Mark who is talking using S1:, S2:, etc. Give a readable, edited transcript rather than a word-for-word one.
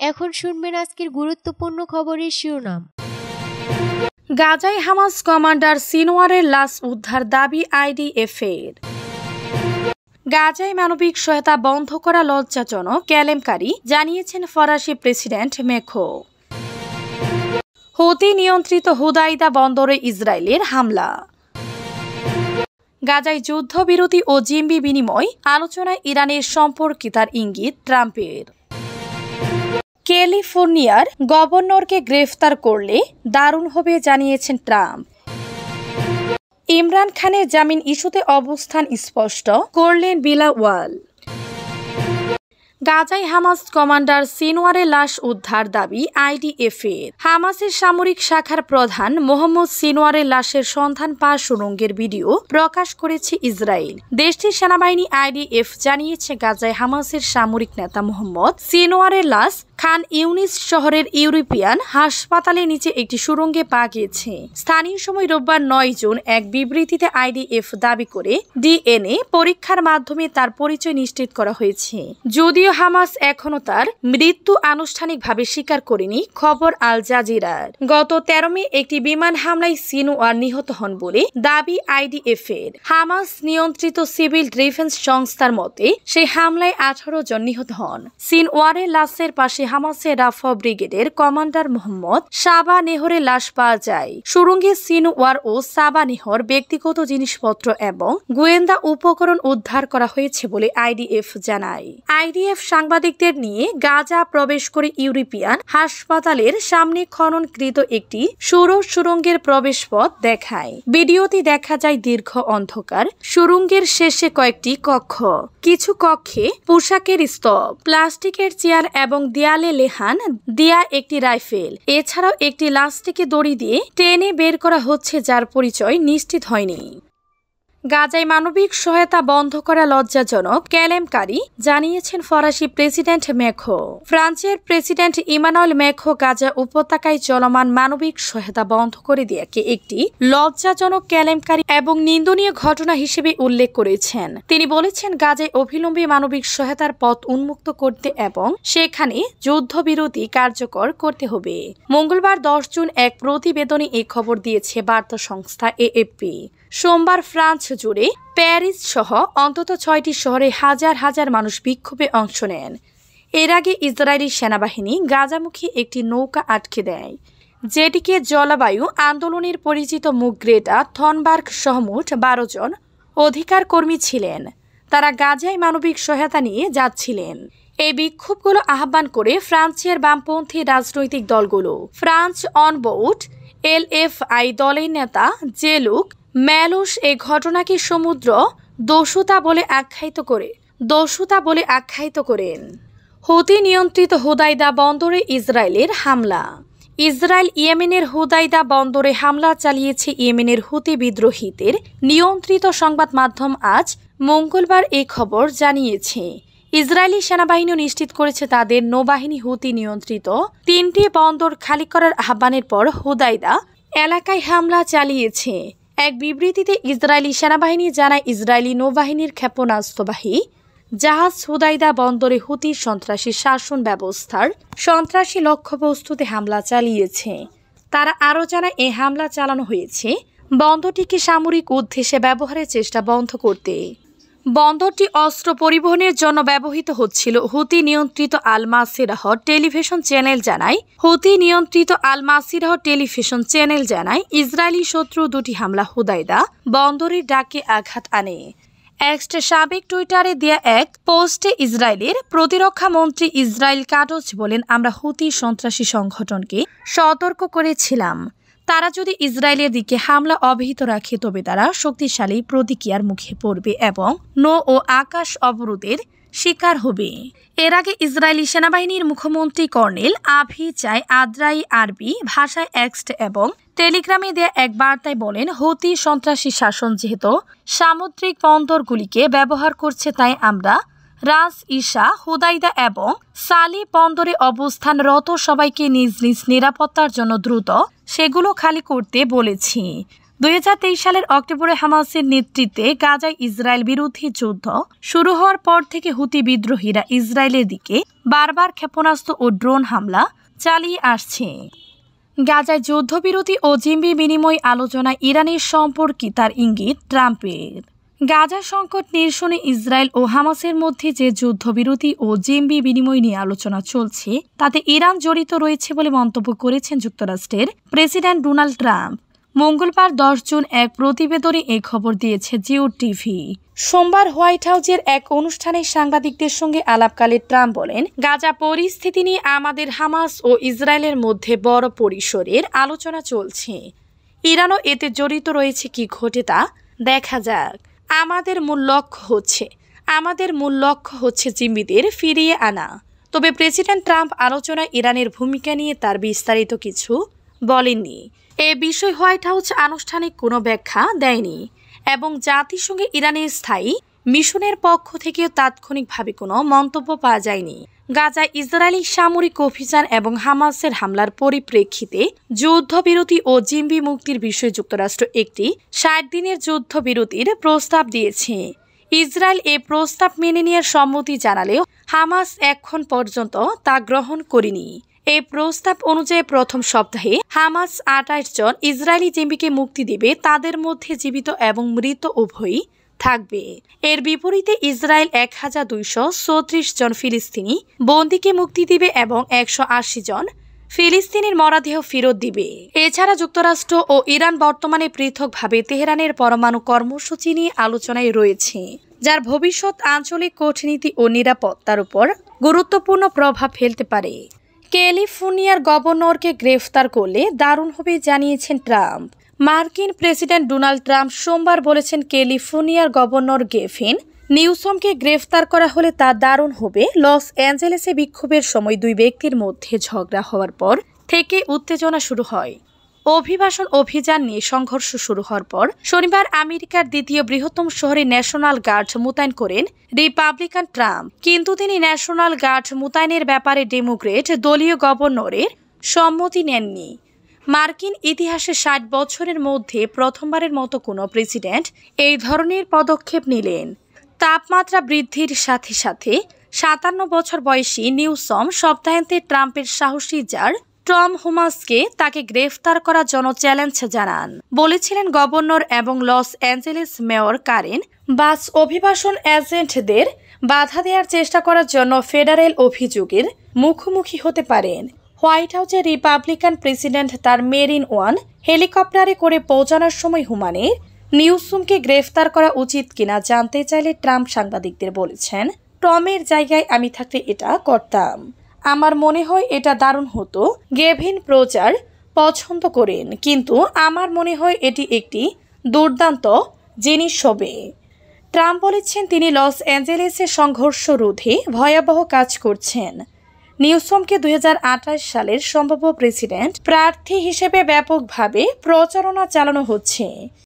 S1: এখন শুনবেন আজকের গুরুত্বপূর্ণ খবরের শিরোনাম।
S2: গাজায় হামাস কমান্ডার সিনওয়ারের লাশ উদ্ধার দাবি আইডিএফের। গাজায় মানবিক সহায়তা বন্ধ করা লজ্জাজনক কেলেঙ্কারি, জানিয়েছেন ফরাসি প্রেসিডেন্ট মেখো। হুতি নিয়ন্ত্রিত হুদাইদা বন্দরে ইসরায়েলের হামলা। গাজায় যুদ্ধবিরতি ও জিম্মি বিনিময় আলোচনায় ইরানের সম্পর্কিতার ইঙ্গিত ট্রাম্পের। ক্যালিফোর্নিয়ার গভর্নরকে গ্রেফতার করলে দারুণ হবে, জানিয়েছেন ট্রাম্প। ইমরান খানের জামিন ইস্যুতে অবস্থান স্পষ্ট করলেন বিলাওয়াল। গাজায় হামাস কমান্ডার সিনওয়ারের লাশ উদ্ধার দাবি আইডিএফের। হামাসের সামরিক শাখার প্রধান মোহাম্মদ সিনওয়ারের লাশের সন্ধান পাওয়া সুড়ঙ্গের ভিডিও প্রকাশ করেছে ইসরায়েল। দেশটির সেনাবাহিনী আইডিএফ জানিয়েছে, গাজায় হামাসের সামরিক নেতা মোহাম্মদ সিনওয়ারের লাশ খান ইউনিস শহরের ইউরোপিয়ান হাসপাতালের নিচে একটি সুড়ঙ্গে পাওয়া গিয়েছে। স্থানীয় সময় রোববার ৯ জুন এক বিবৃতিতে আইডিএফ দাবি করে ডিএনএ পরীক্ষার মাধ্যমে তার পরিচয় নিশ্চিত করা হয়েছে। যদিও হামাস এখনো তার মৃত্যু আনুষ্ঠানিকভাবে স্বীকার করেনি। খবর আল জাজিরার। গত ১৩ মে একটি বিমান হামলায় সিনওয়ার নিহত হন বলে দাবি আইডিএফ এর। হামাস নিয়ন্ত্রিত সিভিল ডিফেন্স সংস্থার মতে সেই হামলায় ১৮ জন নিহত হন। সিনওয়ারের লাশের পাশে হামাসের রাফা ব্রিগেডের কমান্ডার মোহাম্মদ সাবা নেহরের লাশ পাওয়া যায়। সুড়ঙ্গে সিনওয়ার ও সাবা নেহর ব্যক্তিগত জিনিসপত্র এবং গোয়েন্দা উপকরণ উদ্ধার করা হয়েছে বলে আইডিএফ জানায়। আইডিএফ সাংবাদিকদের নিয়ে গাজা প্রবেশ করে ইউরোপিয়ান হাসপাতালের সামনে খননকৃত একটি সরু সুড়ঙ্গের প্রবেশপথ দেখায়। ভিডিওতে দেখা যায় দীর্ঘ অন্ধকার সুড়ঙ্গের শেষে কয়েকটি কক্ষ। কিছু কক্ষে পোশাকের স্তব, প্লাস্টিকের চেয়ার এবং দেয়ালে লেহান দেয়া একটি রাইফেল। এছাড়াও একটি লাশটিকে দড়ি দিয়ে টেনে বের করা হচ্ছে, যার পরিচয় নিশ্চিত হয়নি। গাজায় মানবিক সহায়তা বন্ধ করা লজ্জাজনক কেলেঙ্কারি, জানিয়েছেন ফরাসি প্রেসিডেন্ট মেখো। ফ্রান্সের প্রেসিডেন্ট ইমানুয়েল মেখো গাজা উপত্যকায় চলমান মানবিক সহায়তা বন্ধ করে দেওয়াকে একটি লজ্জাজনক কেলেঙ্কারি এবং নিন্দনীয় ঘটনা হিসেবে উল্লেখ করেছেন। তিনি বলেছেন, গাজায় অবিলম্বে মানবিক সহায়তার পথ উন্মুক্ত করতে এবং সেখানে যুদ্ধবিরতি কার্যকর করতে হবে। মঙ্গলবার ১০ জুন এক প্রতিবেদনে এই খবর দিয়েছে বার্তা সংস্থা এএফপি। সোমবার ফ্রান্স জুড়ে প্যারিস সহ অন্তত ৬টি শহরে হাজার হাজার মানুষ বিক্ষোভে অংশ নেন। এর আগে ইসরায়েলি সেনাবাহিনী গাজামুখী একটি নৌকা আটকে দেয়, যেটিকে জলবায়ু আন্দোলনের পরিচিত মুখ গ্রেটা থনবার্গ সহ মোট ১২ জন অধিকার কর্মী ছিলেন। তারা গাজায় মানবিক সহায়তা নিয়ে যাচ্ছিলেন। এই বিক্ষোভগুলো আহ্বান করে ফ্রান্সের বামপন্থী রাজনৈতিক দলগুলো। ফ্রান্স অন বোর্ড এলএফআই দলের নেতা জেলুক ম্যালুস এই ঘটনাকে সমুদ্র দস্যুতা বলে আখ্যায়িত করেন। হুতি নিয়ন্ত্রিত হুদাইদা বন্দরে ইসরায়েলের হামলা। ইসরায়েল ইয়েমেনের হুদাইদা বন্দরে হামলা চালিয়েছে। ইয়েমেনের হুতি বিদ্রোহীদের নিয়ন্ত্রিত সংবাদ মাধ্যম আজ মঙ্গলবার এই খবর জানিয়েছে। ইসরায়েলি সেনাবাহিনী নিশ্চিত করেছে তাদের নৌবাহিনী হুতি নিয়ন্ত্রিত ৩টি বন্দর খালি করার আহ্বানের পর হুদাইদা এলাকায় হামলা চালিয়েছে। এক বিবৃতিতে ইসরায়েলি সেনাবাহিনী জানায়, ইসরায়েলি নৌবাহিনীর ক্ষেপণাস্ত্রবাহী জাহাজ হুদাইদা বন্দরে হুতি সন্ত্রাসী শাসন ব্যবস্থার সন্ত্রাসী লক্ষ্যবস্তুতে হামলা চালিয়েছে। তারা আরও জানায়, এই হামলা চালানো হয়েছে বন্দরটিকে সামরিক উদ্দেশ্যে ব্যবহারের চেষ্টা বন্ধ করতে। বন্দরটি অস্ত্র পরিবহনের জন্য ব্যবহৃত হচ্ছিল। হুতি নিয়ন্ত্রিত আল মাসিরাহ টেলিভিশন চ্যানেল জানায় ইসরায়েলি শত্রু দুটি হামলা হুদাইদা বন্দরের ডাকে আঘাত আনে। এক্স সাবেক টুইটারে দেয়া এক পোস্টে ইসরায়েলের প্রতিরক্ষা মন্ত্রী ইসরায়েল কাটজ বলেন, আমরা হুতি সন্ত্রাসী সংগঠনকে সতর্ক করেছিলাম, তারা যদি ইসরায়েলের দিকে হামলা অব্যাহত রাখে তবে তারা শক্তিশালী প্রতিক্রিয়ার মুখে পড়বে এবং নৌ ও আকাশ অবরোধের শিকার হবে। এর আগে ইসরায়েলি সেনাবাহিনীর মুখ্যমন্ত্রী কর্নেল আভিচাই আদ্রাই আরবি ভাষায় এক্স এবং টেলিগ্রামে দেয়া এক বার্তায় বলেন, হুতি সন্ত্রাসী শাসন যেহেতু সামুদ্রিক বন্দরগুলিকে ব্যবহার করছে, তাই আমরা রাস ইসা, হুদাইদা এবং সালি বন্দরে অবস্থানরত সবাইকে নিজ নিজ নিরাপত্তার জন্য দ্রুত সেগুলো খালি করতে বলেছি। 2023 সালের অক্টোবরে হামাসের নেতৃত্বে গাজায় ইসরায়েল বিরোধী যুদ্ধ শুরু হওয়ার পর থেকে হুতি বিদ্রোহীরা ইসরায়েলের দিকে বারবার ক্ষেপণাস্ত্র ও ড্রোন হামলা চালিয়ে আসছে। গাজায় যুদ্ধবিরতি ও জিম্মি বিনিময় আলোচনায় ইরানের সম্পর্কিতার ইঙ্গিত ট্রাম্পের। গাজা সংকট নিরসনে ইসরায়েল ও হামাসের মধ্যে যে যুদ্ধবিরতি ও জিম্মি বিনিময় নিয়ে আলোচনা চলছে তাতে ইরান জড়িত রয়েছে বলে মন্তব্য করেছেন যুক্তরাষ্ট্রের প্রেসিডেন্ট ডোনাল্ড ট্রাম্প। মঙ্গলবার 10 জুন এক প্রতিবেদনে এই খবর দিয়েছে জিও টিভি। সোমবার হোয়াইট হাউসের এক অনুষ্ঠানে সাংবাদিকদের সঙ্গে আলাপকালে ট্রাম্প বলেন, গাজা পরিস্থিতি নিয়ে আমাদের হামাস ও ইসরায়েলের মধ্যে বড় পরিসরের আলোচনা চলছে। ইরানও এতে জড়িত রয়েছে, কি ঘটে তা দেখা যাক। আমাদের মূল লক্ষ্য হচ্ছে জিম্মিদের ফিরিয়ে আনা। তবে প্রেসিডেন্ট ট্রাম্প আলোচনায় ইরানের ভূমিকা নিয়ে তার বিস্তারিত কিছু বলেননি। এ বিষয়ে হোয়াইট হাউস আনুষ্ঠানিক কোনো ব্যাখ্যা দেয়নি এবং জাতিসংঘে ইরানের স্থায়ী মিশনের পক্ষ থেকেও তাৎক্ষণিকভাবে কোনো মন্তব্য পাওয়া যায়নি। গাজায় ইসরায়েলি সামরিক অভিযান এবং হামাসের হামলার পরিপ্রেক্ষিতে যুদ্ধবিরতি ও জিম্মি মুক্তির বিষয়ে যুক্তরাষ্ট্র একটি 60 দিনের যুদ্ধবিরতির প্রস্তাব দিয়েছে। ইসরায়েল এ প্রস্তাব মেনে নেওয়ার সম্মতি জানালেও হামাস এখন পর্যন্ত তা গ্রহণ করেনি। এই প্রস্তাব অনুযায়ী প্রথম সপ্তাহে হামাস 28 জন ইসরায়েলি জিম্মিকে মুক্তি দিবে, তাদের মধ্যে জীবিত এবং মৃত উভয়ই থাকবে। এর বিপরীতে ইসরায়েল 1234 জন ফিলিস্তিনি বন্দীকে মুক্তি দিবে এবং 180 জন ফিলিস্তিনির মরদেহ ফেরত দিবে। এছাড়া যুক্তরাষ্ট্র ও ইরান বর্তমানে পৃথকভাবে তেহরানের পরমাণু কর্মসূচি নিয়ে আলোচনায় রয়েছে, যার ভবিষ্যৎ আঞ্চলিক কূটনীতি ও নিরাপত্তার উপর গুরুত্বপূর্ণ প্রভাব ফেলতে পারে। ক্যালিফোর্নিয়ার গভর্নরকে গ্রেফতার করলে দারুণ হবে জানিয়েছেন ট্রাম্প। মার্কিন প্রেসিডেন্ট ডোনাল্ড ট্রাম্প সোমবার বলেছেন, ক্যালিফোর্নিয়ার গভর্নর গেভিন নিউসমকে গ্রেফতার করা হলে তা দারুণ হবে। লস অ্যাঞ্জেলেসে বিক্ষোভের সময় দুই ব্যক্তির মধ্যে ঝগড়া হওয়ার পর থেকে উত্তেজনা শুরু হয়। অভিবাসন অভিযান নিয়ে সংঘর্ষ শুরু হওয়ার পর শনিবার আমেরিকার দ্বিতীয় বৃহত্তম শহরে ন্যাশনাল গার্ড মোতায়েন করেন রিপাবলিকান ট্রাম্প, কিন্তু তিনি ন্যাশনাল গার্ড মোতায়েনের ব্যাপারে ডেমোক্রেট দলীয় গভর্নরের সম্মতি নেননি। মার্কিন ইতিহাসে 60 বছরের মধ্যে প্রথমবারের মতো কোনো প্রেসিডেন্ট এই ধরনের পদক্ষেপ নিলেন। তাপমাত্রা বৃদ্ধির সাথে সাথে 57 বছর বয়সী নিউসম সপ্তাহান্তে ট্রাম্পের সাহসী জার টম হোমাসকে তাকে গ্রেফতার করার জন্য চ্যালেঞ্জ জানান। বলেছিলেন, গভর্নর এবং লস অ্যাঞ্জেলেস মেয়র কারেন বাস অভিবাসন এজেন্টদের বাধা দেওয়ার চেষ্টা করার জন্য ফেডারেল অভিযোগের মুখোমুখি হতে পারেন। হোয়াইট হাউসে রিপাবলিকান প্রেসিডেন্ট তার মেরিন ওয়ান হেলিকপ্টারে করে পৌঁছানোর সময় হুমানের নিউসমকে গ্রেফতার করা উচিত কিনা জানতে চাইলে ট্রাম্প সাংবাদিকদের বলেছেন, টমের জায়গায় আমি থাকতে এটা করতাম। আমার মনে হয় এটা দারুণ হতো। গেভিন প্রচার পছন্দ করেন, কিন্তু আমার মনে হয় এটি একটি দুর্দান্ত জিনিস হবে। ট্রাম্প বলেছেন, তিনি লস অ্যাঞ্জেলেসে সংঘর্ষ রোধে ভয়াবহ কাজ করছেন। নিউসমকে 2028 সালের সম্ভাব্য প্রেসিডেন্ট প্রার্থী হিসেবে ব্যাপকভাবে প্রচারণা চালানো হচ্ছে।